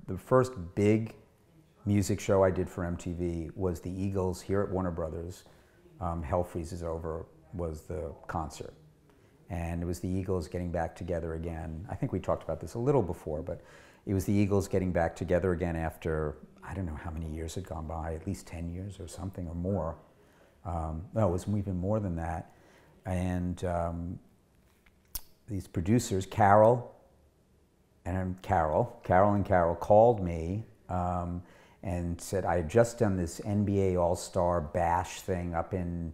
the first big music show I did for MTV was the Eagles here at Warner Brothers. Hell Freezes Over was the concert. And it was the Eagles getting back together again. I think we talked about this a little before, but it was the Eagles getting back together again after, I don't know how many years had gone by, at least 10 years or something or more. No, it was even more than that. And these producers, Carol and Carol called me and said, I had just done this NBA All-Star Bash thing up in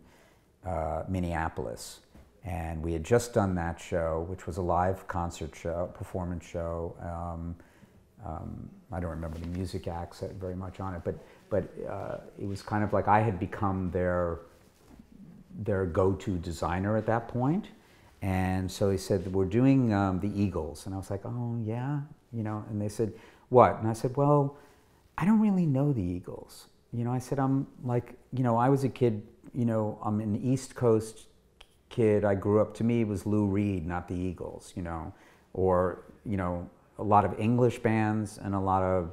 Minneapolis. And we had just done that show, which was a live concert show, performance show. I don't remember the music acts very much on it, but it was kind of like I had become their go-to designer at that point. And so he said, we're doing the Eagles. And I was like, oh yeah, you know, and they said, what? And I said, well, I don't really know the Eagles. You know, I said, I'm like, you know, I was a kid, you know, I'm an East Coast kid. I grew up, to me, it was Lou Reed, not the Eagles, you know, or, you know, a lot of English bands and a lot of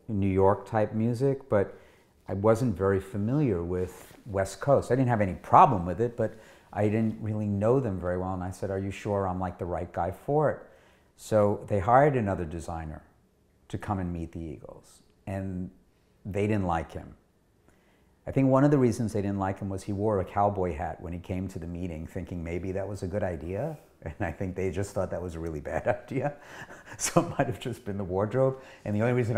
New York type music, but I wasn't very familiar with West Coast. I didn't have any problem with it, but I didn't really know them very well. And I said, are you sure I'm like the right guy for it? So they hired another designer to come and meet the Eagles, and they didn't like him. I think one of the reasons they didn't like him was he wore a cowboy hat when he came to the meeting, thinking maybe that was a good idea. And I think they just thought that was a really bad idea. So it might have just been the wardrobe. And the only reason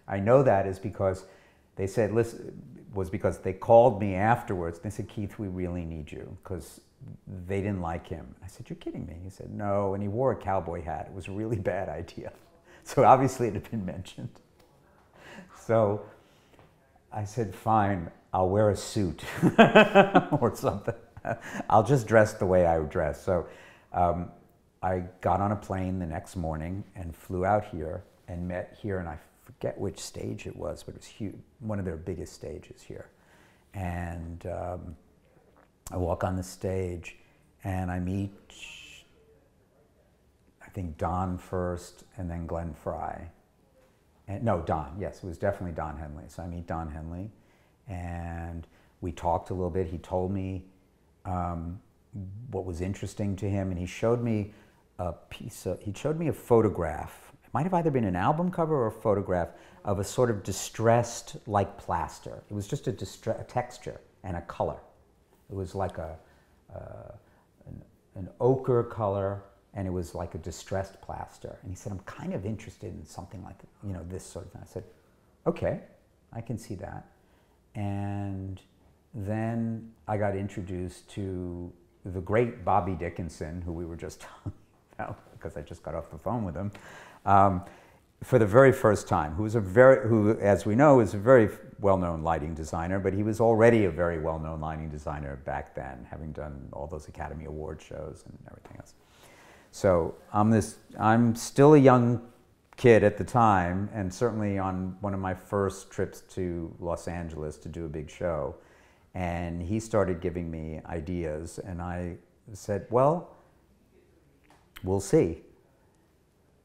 I know that is because they said, listen, was because they called me afterwards. They said, Keith, we really need you, because they didn't like him. I said, you're kidding me. He said, no, and he wore a cowboy hat. It was a really bad idea. So obviously it had been mentioned. So I said, fine, I'll wear a suit or something. I'll just dress the way I would dress. So I got on a plane the next morning and flew out here and met here, and I forget which stage it was, but it was huge, one of their biggest stages here. And I walk on the stage and I meet, I think, Don first and then Glenn Frey. And, no, Don, yes, it was definitely Don Henley. So I meet Don Henley and we talked a little bit. He told me what was interesting to him, and he showed me a photograph. It might have either been an album cover or a photograph of a sort of distressed, like plaster. It was just a texture and a color. It was like an ochre color, and it was like a distressed plaster. And he said, I'm kind of interested in something like, you know, this sort of thing. I said, okay, I can see that. And then I got introduced to the great Bobby Dickinson, who we were just talking about, because I just got off the phone with him, for the very first time, who, as we know, is a very well-known lighting designer, but he was already a very well-known lighting designer back then, having done all those Academy Award shows and everything else. So I'm still a young kid at the time, and certainly on one of my first trips to Los Angeles to do a big show. And he started giving me ideas, and I said, well, we'll see.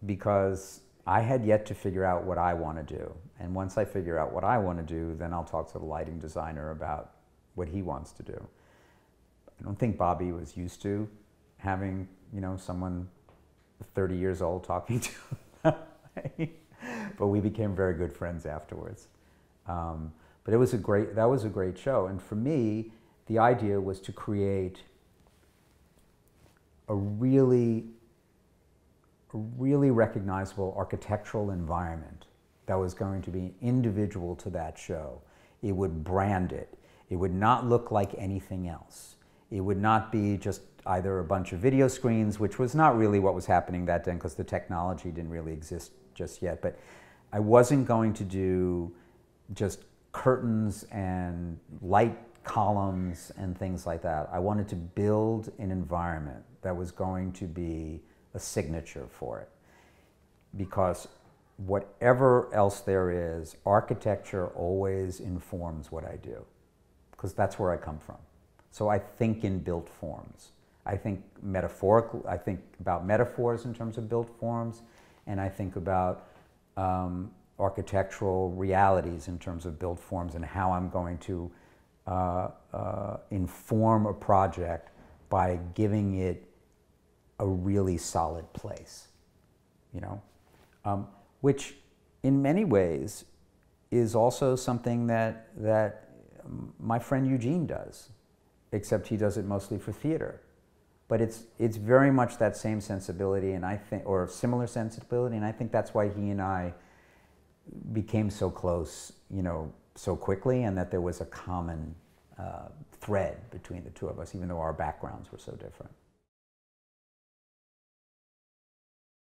Because I had yet to figure out what I want to do. And once I figure out what I want to do, then I'll talk to the lighting designer about what he wants to do. I don't think Bobby was used to having, you know, someone 30 years old talking to him. But we became very good friends afterwards. But that was a great show. And for me, the idea was to create a really recognizable architectural environment that was going to be individual to that show. It would brand it. It would not look like anything else. It would not be just either a bunch of video screens, which was not really what was happening that day because the technology didn't really exist just yet. But I wasn't going to do just curtains and light columns and things like that. I wanted to build an environment that was going to be a signature for it. Because whatever else there is, architecture always informs what I do. Because that's where I come from. So I think in built forms. I think about metaphors in terms of built forms, and I think about architectural realities in terms of built forms and how I'm going to inform a project by giving it a really solid place, you know, which in many ways is also something that my friend Eugene does, except he does it mostly for theater. But it's very much that same sensibility, and I think, or similar sensibility, and I think that's why he and I became so close, you know, so quickly, and that there was a common thread between the two of us, even though our backgrounds were so different.